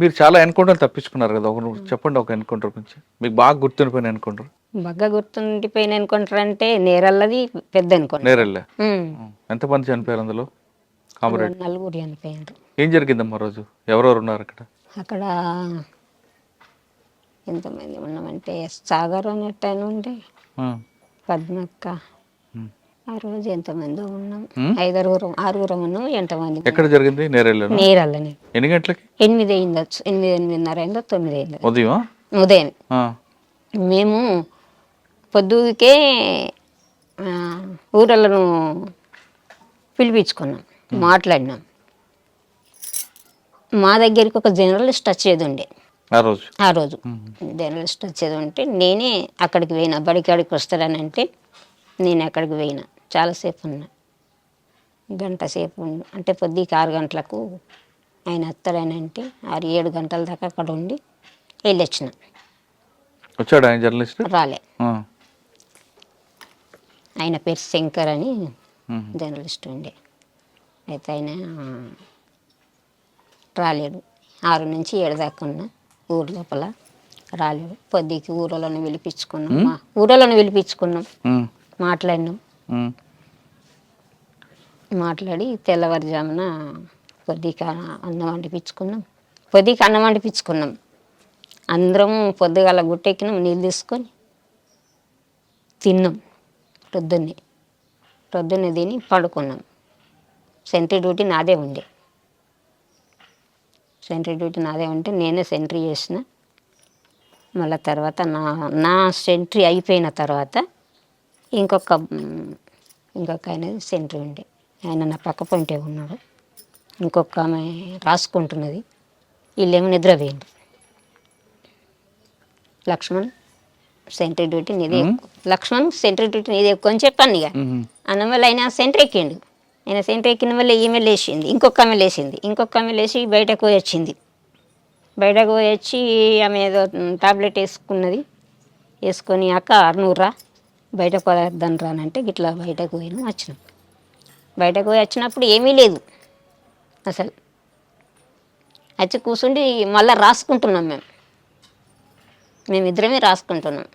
మీరు చాలా ఎన్కౌంటర్ తప్పించుకున్నారు కదా, ఒక చెప్పండి ఒక ఎన్కౌంటర్ గురించి మీకు బాగా గుర్తుండిపోయిన ఎన్కౌంటర్. బాగా గుర్తుండిపోయిన ఎన్కౌంటర్ అంటే నేరల్లది పెద్ద ఎన్కౌంటర్. నేరెళ్ళే ఎంతమంది చనిపోయారు అందులో? కామరేడ్ నలుగురు చనిపోయారు. ఏం జరిగిందమ్మా రోజు? ఎవరెవరు ఉన్నారు అక్కడ? అక్కడ ఎంతమంది ఉన్నామంటే సాగర్ అనేట ఆయన ఉండే, ఆ. పద్మక్క, ఉమ్. ఆ రోజు ఎంతమంది ఉన్నాం, ఉమ్. 5-6 ఉన్నాం. ఎంతమంది ఎక్కడ జరిగింది? నేరెళ్ళే నేరల్లనే. ఎన్ని గంటలకి? 8 అయిందచ్చు, 8-8:30 అయిందో 9 అయిందో ఉదయం. ఉదయం. మేము పొద్దుకే ఊరలను పిలిపించుకున్నాం, మాట్లాడినాం. మా దగ్గరికి ఒక జర్నలిస్ట్ వచ్చేది ఉండే ఆ రోజు జర్నలిస్ట్ వచ్చేది ఉంటే నేనే అక్కడికి పోయినా. బడికాడికి వస్తాడని అంటే నేను అక్కడికి పోయినా. చాలాసేపు ఉన్నా, గంట సేపు అంటే పొద్దుకి 6 గంటలకు ఆయన వస్తాడని అంటే 6-7 గంటల దాకా అక్కడ ఉండి వెళ్ళొచ్చిన. వచ్చాడు ఆయన జర్నలిస్ట్? రాలే. ఆయన పేరు శంకర్ అని జర్నలిస్ట్ ఉండే. అయితే ఆయన రాలేడు. 6-7 దాకా ఉన్నా ఊరు లోపల, రాలేడు. పొద్దుకి ఊరలను పిలిపించుకున్నాం, ఊరలను పిలిపించుకున్నాం, మాట్లాడినాం. మాట్లాడి తెల్లవారుజామున పొద్దుకి అన్నం వండిపించుకున్నాం. అందరం పొద్దుగాల గుట్టెక్కినాం, నీళ్ళు తీసుకొని తిన్నాం. పొద్దున్నే తిని పడుకున్నాం. సెంట్రీ డ్యూటీ నాదే ఉండే. నేనే సెంట్రీ చేసిన. మళ్ళీ తర్వాత నా సెంట్రీ అయిపోయిన తర్వాత ఇంకొక ఆయన సెంట్రీ ఉండే. ఆయన నా పక్క పొంటే ఉన్నాడు. ఇంకొక ఆమె రాసుకుంటున్నది. వీళ్ళేమో నిద్రపోయింది. లక్ష్మణ్ సెంట్రీ డ్యూటీ నీదే ఎక్కువ అని చెప్పాను. ఇక అన్న వల్ల ఆయన సెంట్రీ ఎక్కిండు. ఆయన సెంట్రీ ఎక్కిన వల్ల ఈమె లేచింది, ఇంకొక ఆమె లేచి బయటకు వచ్చింది. బయటకు వచ్చి ఆమె ఏదో టాబ్లెట్ వేసుకొని అక్క 600 బయటకు పోద్దాను రానంటే గిట్లా బయటకు వచ్చినాం. బయటకు వచ్చినప్పుడు ఏమీ లేదు అసలు. వచ్చి కూర్చుండి మళ్ళీ రాసుకుంటున్నాం. మేమిద్దరమే రాసుకుంటున్నాం.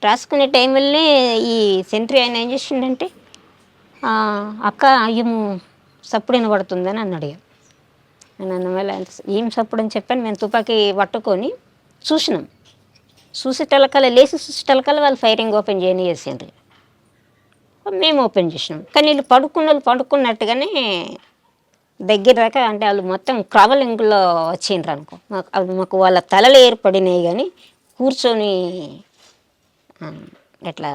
రాసుకునే టైంలోనే ఈ సెంట్రీ ఆయన ఏం చేసిండంటే అక్క అయ్యము సప్పుడు వినబడుతుందని అన్నాడు. నన్ను మళ్ళీ ఏం సప్పుడు అని చెప్పాను. మేము తుపాకీ పట్టుకొని చూసినాం. లేచి చూసేటలకల్లా వాళ్ళు ఫైరింగ్ ఓపెన్ చేసిండ్రు. మేము ఓపెన్ చేసినాం. కానీ వీళ్ళు పడుకున్నట్టుగానే దగ్గర దాకా, అంటే వాళ్ళు మొత్తం క్రవలింగ్లో వచ్చిండ్రు అనుకో. మాకు వాళ్ళ తలలు ఏర్పడినాయి కానీ కూర్చొని ఎట్లా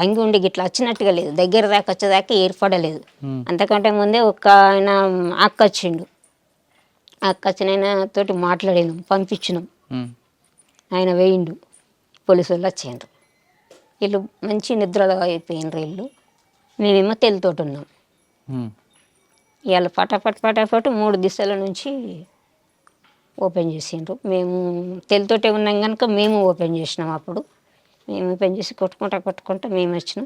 అంగి ఉండి గిట్లా వచ్చినట్టుగా లేదు. దగ్గర దాకా వచ్చేదాకా ఏర్పడలేదు. అంతకంటే ముందే ఒక ఆయన అక్క వచ్చిండు. అక్క వచ్చిన ఆయన తోటి మాట్లాడినాం, పంపించినాం. ఆయన వేయిండు. పోలీసు వాళ్ళు వచ్చిండ్రు. వీళ్ళు మంచి నిద్రలో అయిపోయినరు. మేమేమో తెలుతోటి ఉన్నాం. ఇవాళ పటాపట్ 3 దిశల నుంచి ఓపెన్ చేసిండ్రు. మేము తెలుతోటే ఉన్నాం కనుక మేము ఓపెన్ చేసినాం. అప్పుడు మేము ఓపెన్ చేసి కొట్టుకుంటా మేము వచ్చినాం.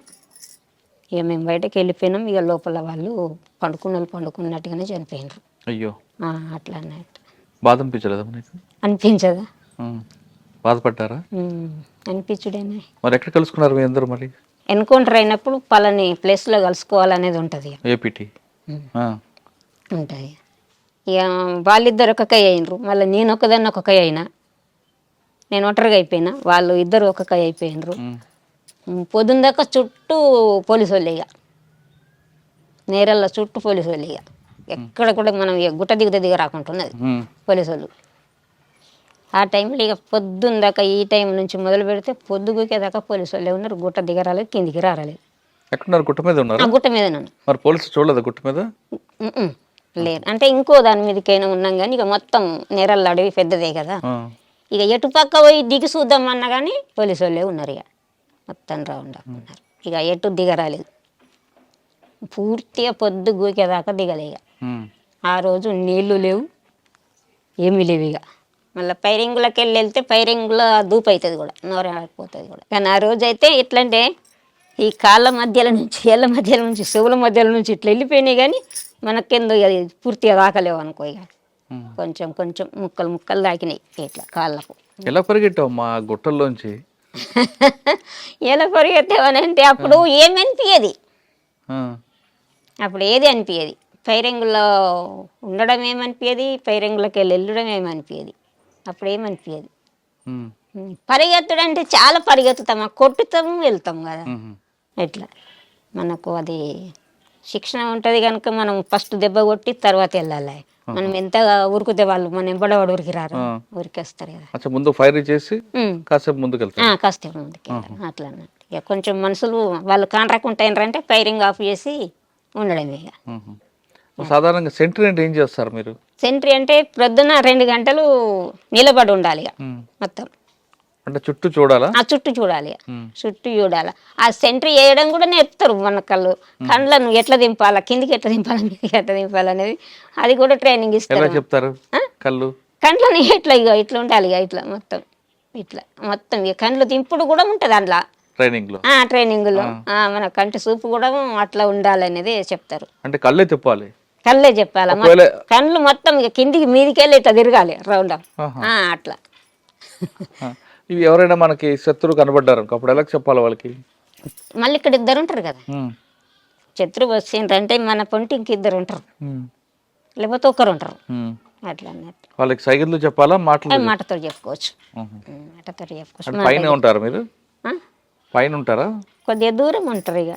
ఇక మేము బయటకు వెళ్ళిపోయినాం. ఇక లోపల వాళ్ళు పండుకున్నట్టుగానే చనిపోయినారు. అయ్యో, అట్లా అన్నట్టు. బాధ అనిపించలేదా? అనిపించదా? బాధపడ్డారా? అనిపించుడేనా. మరి ఎక్కడ కలుసుకున్నారు మీ అందరూ? మరి ఎన్కౌంటర్ అయినప్పుడు పలాని ప్లేస్లో కలుసుకోవాలనేది ఉంటుంది. ఏపీటీ ఉంటుంది. ఇక వాళ్ళిద్దరు ఒక కై అయినరు. మళ్ళీ నేను ఒకదాన్ని ఒక కై అయినా. నేను ఒంటరిగా అయిపోయినా, వాళ్ళు ఇద్దరు ఒక కై అయిపోయినరు. పొద్దున్న దాకా చుట్టూ పోలీసు వాళ్ళు. ఇక నేరల్లో చుట్టూ పోలీసు వాళ్ళు. ఇక ఎక్కడ కూడా మనం ఇక గుట్ట దిగ రాకుంటున్నది పోలీసు వాళ్ళు. ఆ టైంలో ఇక పొద్దున్న దాకా ఈ టైం నుంచి మొదలు పెడితే పొద్దుగుకే దాకా పోలీసు వాళ్ళే ఉన్నారు. గుట్ట దిగరాలేదు, కిందికి రాలేదు. ఎక్కడున్నారు? గుట్ట మీద ఉన్నారు. గుట్ట మీద నన్ను మరి పోలీసు చూడలేదు గుట్ట మీద? లేదు. అంటే ఇంకో దాని మీదకైనా ఉన్నాం కానీ ఇక మొత్తం నేరల్ల అడవి పెద్దదే కదా. ఇక ఎటు పక్క పోయి దిగి చూద్దామన్నా కానీ పోలీసు వాళ్ళే ఉన్నారు. ఇక మొత్తం రౌండ్ ఉన్నారు. ఇక ఎటు దిగరాలేదు. పూర్తిగా పొద్దు గూకేదాకా దిగలే. ఇక ఆ రోజు నీళ్లు లేవు, ఏమీ లేవు. ఇక మళ్ళీ పైరింగులకి వెళ్తే పైరింగులో దూపు అవుతుంది కూడా, నోరైపోతుంది కూడా. కానీ ఆ రోజు అయితే ఎట్లంటే ఈ కాళ్ళ మధ్యలో నుంచి, ఏళ్ళ మధ్యలో నుంచి, చెవుల మధ్యలో నుంచి ఇట్లా వెళ్ళిపోయినాయి కానీ మనకెందుకు అది పూర్తిగా రాకలేవు అనుకో. ఇక కొంచెం కొంచెం ముక్కలు ముక్కలు తాకినాయి ఇట్లా కాళ్ళకు. ఎలా పరిగెట్టావు మా గుట్టల్లోంచి? ఎలా పరిగెత్తామనంటే అప్పుడు ఏమనిపించేది, ఆ, అప్పుడు ఏది అనిపించేది. ఫైరింగ్లో ఉండడం ఏమనిపించేది, ఫైరింగ్లోకి వెళ్ళడం ఏమనిపించేది, అప్పుడు ఏమనిపించేది. ఉమ్, పరిగెత్తడం అంటే చాలా పరిగెత్తుతాం, కొట్టుతాము వెళ్తాం కదా. ఉమ్, ఎట్లా మనకు అది శిక్షణ ఉంటుంది కనుక మనం ఫస్ట్ దెబ్బ కొట్టి తర్వాత వెళ్ళాలి. మనం ఎంత ఉరుకుతే వాళ్ళు మన ఎంబడవాడు ఉరికి రారు, ఉరికేస్తారు కదా. అచ్చా, ముందు ఫైర్ చేసి ఉమ్. కాసేపు ముందుకు వెళ్తాను. కాస్త ముందుకి అట్లా అన్నట్టు. ఇక కొంచెం మనుషులు వాళ్ళు కాంట్రాక్ట్ ఫైరింగ్ ఆఫ్ చేసి ఉండడమే ఇక. సాధారణంగా సెంట్రీ అంటే ఏం చేస్తారు మీరు? సెంట్రీ అంటే ప్రొద్దున 2 గంటలు నిలబడి ఉండాలి ఇక మొత్తం. అంటే చుట్టూ చూడాలా? ఆ చుట్టూ చూడాలి ఇక. చుట్టూ చూడాలి. ఆ సెంట్రీ వేయడం కూడా నేర్పుతారు మన కళ్ళను ఎట్లా దింపాలా, కిందికి ఎట్లా దింపాలా, మీదకి ఎట్లా దింపాలి అనేది అది కూడా ట్రైనింగ్ ఎలా ఇస్తారు. చెప్తారు? కళ్ళు కండ్లని ఇట్లా ఇక ఇట్లా ఉండాలి ఇక ఇట్లా మొత్తం ఇట్లా మొత్తం ఇక కండ్లు దింపుడు కూడా ఉంటుంది అందులో ట్రైనింగ్ లో. ట్రైనింగ్లో మన కంటి చూపు కూడా అట్లా ఉండాలనేది చెప్తారు. అంటే కళ్ళే తిప్పాలి, కళ్ళే చెప్పాలి. కళ్ళు మొత్తం ఇక కిందికి మీదికి వెళ్ళి ఇట్లా తిరగాలి రౌండ్ అట్లా. ఇవి ఎవరైనా మనకి శత్రువు కనబడ్డారు అప్పుడు ఎలా చెప్పాలి వాళ్ళకి? మళ్ళీ ఇక్కడ 2 ఉంటారు కదా, శత్రువు వచ్చిండ్రంటే మన పొంటి ఇంక 2 ఉంటారు, లేకపోతే 1 ఉంటారు అట్లా అన్నట్టు. వాళ్ళకి సైకిల్ చెప్పాలా, మాటతో చెప్పుకోవచ్చు, మాటతో చెప్పుకోవచ్చు. పైన ఉంటారు మీరు? పైన ఉంటారా? కొద్దిగా దూరం ఉంటారు ఇక,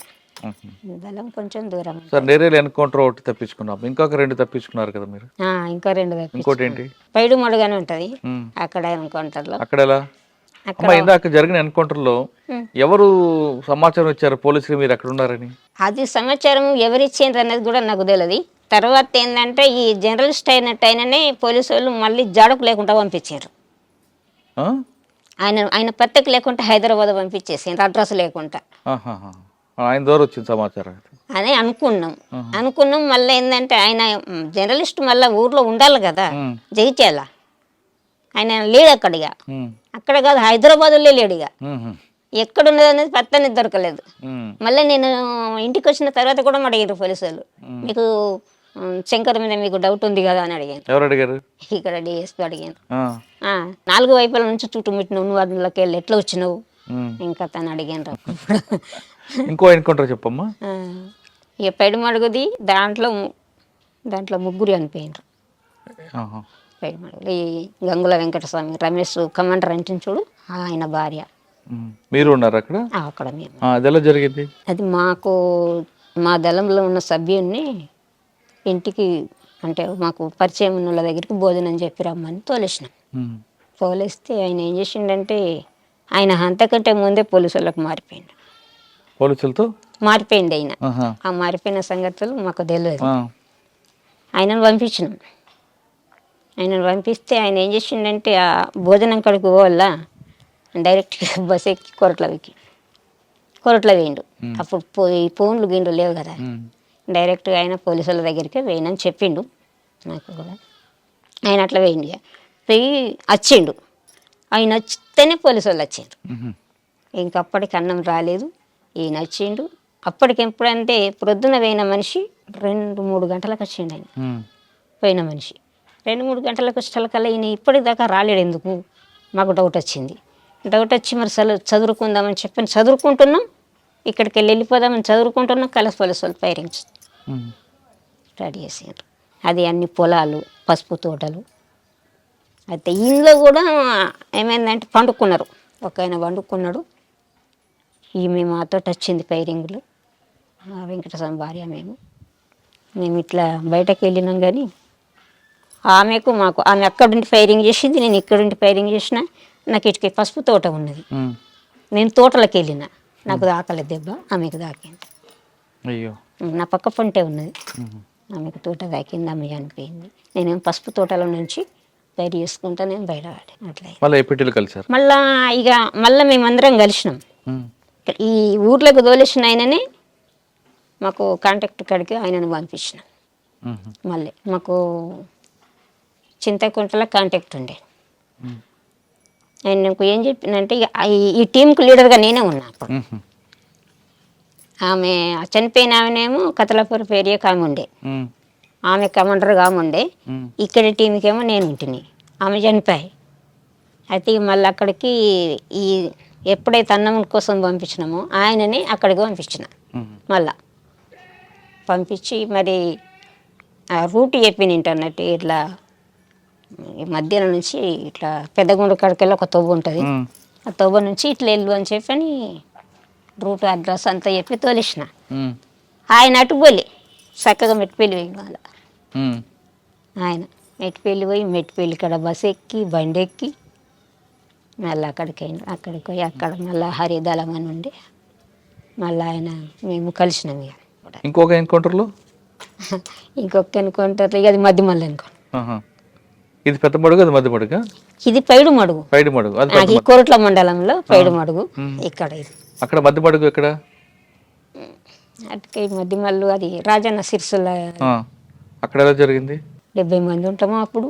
దళం కొంచెం దూరం. సార్ నేరేలు ఎన్కౌంటర్ ఒకటి తప్పించుకున్నాం, ఇంకొక 2 తప్పించుకున్నారు కదా మీరు? ఇంకా 2 ఇంకోటి ఏంటి? పైడు మడుగానే ఉంటది అక్కడ ఎన్కౌంటర్లో. అక్కడ ఎలా? అమ్మా, ఇందాక జరిగిన ఎన్కౌంటర్ లో ఎవరు సమాచారం ఇచ్చారు పోలీసులు మీరు అక్కడ ఉన్నారని? అది సమాచారం ఎవరిచ్చిండ్రు అనేది కూడా నాకు తెలియదు. తర్వాత ఏంటంటే ఈ జర్నలిస్ట్ అయినట్టు ఆయననే పోలీసు వాళ్ళు మళ్ళీ జాడకు లేకుండా పంపించారు. ఆయన పత్రిక లేకుండా హైదరాబాద్ పంపించేసిండ్రు, అడ్రస్ లేకుండా. ఆయన ద్వారా వచ్చింది సమాచారం అని అనుకున్నాం. మళ్ళీ ఏంటంటే ఆయన జర్నలిస్ట్ మళ్ళీ ఊర్లో ఉండాలి కదా, జగిత్యాల. ఆయన లేడు అక్కడ కాదు, హైదరాబాద్లో లేడు ఇక. ఎక్కడున్నది అనేది పత్తనే దొరకలేదు. మళ్ళీ నేను ఇంటికి వచ్చిన తర్వాత కూడా అడిగారు పోలీసు వాళ్ళు, మీకు శంకర్ మీద మీకు డౌట్ ఉంది కదా అని అడిగాను. ఎవరు అడిగారు? ఇక్కడ డిఎస్పీ అడిగాను. 4 వైపుల నుంచి చుట్టుముట్టినావు, నువ్వు అందులోకి వెళ్ళి ఎట్లా వచ్చినావు ఇంకా తను అడిగాను. ఇంకో ఎన్కౌంటర్ చెప్పమ్మా. ఇక పెడుమడుగుది దాంట్లో 3 అనిపోయినారు. పెడుమడుగులు ఈ గంగుల వెంకటస్వామి, రమేష్ కమాండర్ అంటే చూడు, ఆయన భార్య. మీరు ఉన్నారు అక్కడ? అక్కడ మేము. అది ఎలా జరిగింది? అది మా దళంలో ఉన్న సభ్యుడిని ఇంటికి అంటే మాకు పరిచయం ఉన్న వాళ్ళ దగ్గరికి భోజనం చెప్పి రమ్మని తోలేసినాం. తోలేస్తే ఆయన ఏం చేసిండంటే ఆయన అంతకంటే ముందే పోలీసు వాళ్ళకి మారిపోయిండు. పోలీసులతో మారిపోయింది ఆయన. ఆ మారిపోయిన సంగతులు మాకు తెలియదు. ఆయనను పంపించినాం. ఆయనను పంపిస్తే ఆయన ఏం చేసిండంటే ఆ భోజనం కడుకు పోవాల డైరెక్ట్గా బస్ ఎక్కి కొరట్ల వేయండు. అప్పుడు ఫోన్లు గిండ్లు లేవు కదా, డైరెక్ట్గా ఆయన పోలీసుల దగ్గరికి వేయనని చెప్పిండు నాకు కూడా. ఆయన అట్లా వేయండి పోయి వచ్చిండు. ఆయన వచ్చితేనే పోలీసు వాళ్ళు వచ్చిండ్రు. ఇంకప్పటికి అన్నం రాలేదు, ఈయన వచ్చిండు. అప్పటికి ఎప్పుడంటే ప్రొద్దున పోయిన మనిషి 2-3 గంటలకు వచ్చిండు. ఆయన పోయిన మనిషి 2-3 గంటలకు వచ్చేకల్లా ఈయన ఇప్పటిదాకా రాలేడు. ఎందుకు మాకు డౌట్ వచ్చింది. డౌట్ వచ్చి మరి చదువుకుందామని చెప్పి చదువుకుంటున్నాం, ఇక్కడికి వెళ్ళిపోదామని చదువుకుంటున్నాం. కలసి పోలీసు వాళ్ళు ఫైరింగ్ రెడీ చేసారు. అది అన్ని పొలాలు, పసుపు తోటలు. అయితే ఇంట్లో కూడా ఏమైందంటే పండుకున్నారు. ఒక ఆయన పండుకున్నాడు. ఈమె మాతో వచ్చింది ఫైరింగ్లో, వెంకటస్వామి భార్య. మేము ఇట్లా బయటకు వెళ్ళినాం కానీ ఆమెకు మాకు ఆమె అక్కడుండి ఫైరింగ్ చేసింది, నేను ఇక్కడుండి ఫైరింగ్ చేసిన. నాకు ఇటుకి పసుపు తోట ఉన్నది, నేను తోటలోకి వెళ్ళిన, నాకు దాకలేదు దెబ్బ, ఆమెకు దాకింది. అయ్యో, నా పక్క పంటే ఉన్నది, ఆమెకు తోట దాకింది, ఆమె అనిపోయింది. నేనేం పసుపు తోటలో నుంచి ఫైర్ చేసుకుంటా నేను బయట పడి అట్లా. మళ్ళీ మేమందరం కలిసినాం. ఈ ఊర్లోకి తోలేసిన ఆయననే మాకు కాంటాక్ట్ కాడికి ఆయనను పంపించినాం. మళ్ళీ మాకు చింతకుంటలో కాంటాక్ట్ ఉండే. ఆయన నాకు ఏం చెప్పిందంటే ఈ టీంకు లీడర్గా నేనే ఉన్నా అప్పుడు. ఆమె చనిపోయిన ఆమెనేమో కతలాపూర్ ఏరియాకి ఆమె ఉండే. ఆమె కమాండర్గా ఆమె ఉండే, ఇక్కడ టీంకేమో నేను ఉంటిని. ఆమె చనిపోయి అయితే ఇక మళ్ళీ అక్కడికి ఈ ఎప్పుడైతే అన్నం కోసం పంపించినామో ఆయనని అక్కడికి పంపించిన. మళ్ళా పంపించి మరి ఆ రూట్ చెప్పింది అన్నట్టు, ఇట్లా ఈ మధ్యాహ్నం నుంచి ఇట్లా పెద్దగుండ కాడికెళ్ళి ఒక తవ్వ ఉంటుంది, ఆ తవ్వ నుంచి ఇట్లా వెళ్ళు అని చెప్పి అని రూట్ అడ్రస్ అంతా చెప్పి తోలేసిన. ఆయన అటు పోలే, చక్కగా మెట్టిపల్లి పోయి వాళ్ళ ఆయన మెట్టిపల్లి పోయి మెట్టిపల్లి కాడ బస్ ఎక్కి బండి ఎక్కి మళ్ళీ అక్కడికి పోయి అక్కడ మళ్ళీ హరిదళం అని ఉండి మళ్ళీ ఆయన మేము కలిసినాం. ఇక ఇంకొక ఎన్కౌంటర్లో ఇంకొక ఎన్కౌంటర్ ఇక అది మధ్య మళ్ళీ ఎన్కౌంటర్. ఇది పెద్ద మడుగు, అది మధ్య మడుగు, ఇది పైడు మడుగు. పైడి మడుగు ఈ కోరట్ల మండలంలో పైడు మడుగు. ఇక్కడ ఇది అక్కడ మధ్య మడుగు ఎక్కడ? అటుకై మధ్య మల్లు అది రాజన్న సిరిసిల్ల. అక్కడ ఎలా జరిగింది? 70 మంది ఉంటాము అప్పుడు.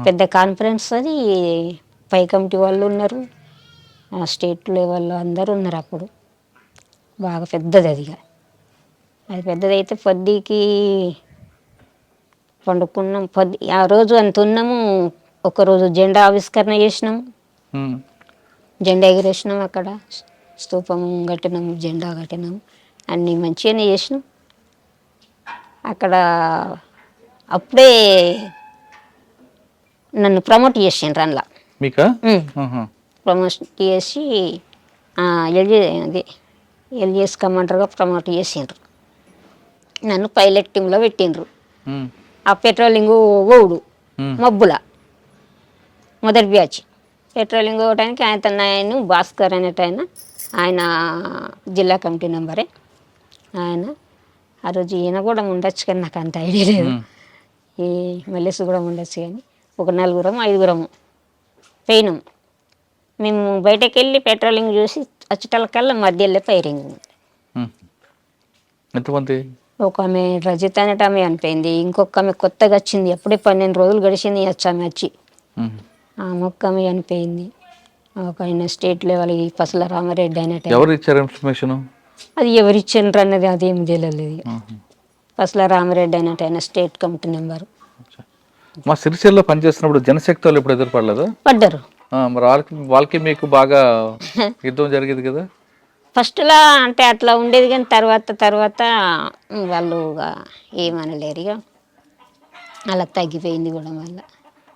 పెద్ద కాన్ఫరెన్స్ అది, పై కమిటీ వాళ్ళు ఉన్నారు, స్టేట్ లెవెల్లో అందరూ ఉన్నారు అప్పుడు. బాగా పెద్దది అది. అది పెద్దదైతే పొద్దుకి పండుకున్నాం. ఆ రోజు అంత ఉన్నాము. ఒకరోజు జెండా ఆవిష్కరణ చేసినాము, జెండా ఎగిరేసినాం, అక్కడ స్తూపం కట్టినాము, జెండా కట్టినాము, అన్నీ మంచిగానే చేసినాం. అక్కడ అప్పుడే నన్ను ప్రమోట్ చేసిండ్రు అందులో. మీకా? ప్రమోట్ చేసి ఎల్జిఎస్ కమాండర్గా ప్రమోట్ చేసిండ్రు. నన్ను పైలట్ టీంలో పెట్టిండ్రు. ఆ పెట్రోలింగ్ ఓవుడు మబ్బుల మొదటి బ్యాచ్ పెట్రోలింగ్ ఓవడానికి ఆయన భాస్కర్ అనేట ఆయన జిల్లా కమిటీ మెంబరే. ఆయన ఆ రోజు ఈయన కూడా ఉండొచ్చు కానీ నాకు అంత ఐడియా లేదు, ఈ మల్లేసు కూడా ఉండొచ్చు కానీ ఒక 4-5 పోయినాం. మేము బయటకు వెళ్ళి పెట్రోలింగ్ చూసి వచ్చేటకల్లా మధ్యలో ఫైరింగ్. ఎంతమంది? ఒక ఆమె రజిత అనేట ఆమె అనిపోయింది, ఇంకొక ఆమె కొత్తగా వచ్చింది, అప్పుడే 12 రోజులు గడిచింది ఆమె వచ్చి. ఆమె ఒక్క ఆమె అనిపోయింది. ఒక ఆయన స్టేట్ లెవెల్ పసల రామారెడ్డి అనేట. ఎవరు ఇచ్చారు ఇన్ఫర్మేషన్? అది ఎవరు ఇచ్చిండ్రు అన్నది అదేం తెలియలేదు. పసల రామారెడ్డి అనేట ఆయన స్టేట్ కమిటీ మెంబరు. మా సిరిసిల్లో పనిచేస్తున్నప్పుడు జనశక్తి వాళ్ళు ఎప్పుడు ఎదురుపడలేదు? పడ్డారు. మరి వాళ్ళకి మీకు బాగా యుద్ధం జరిగేది కదా? ఫస్ట్లా అంటే అట్లా ఉండేది కానీ తర్వాత వాళ్ళు ఏమనలేరు, ఇక అలా తగ్గిపోయింది కూడా. మళ్ళీ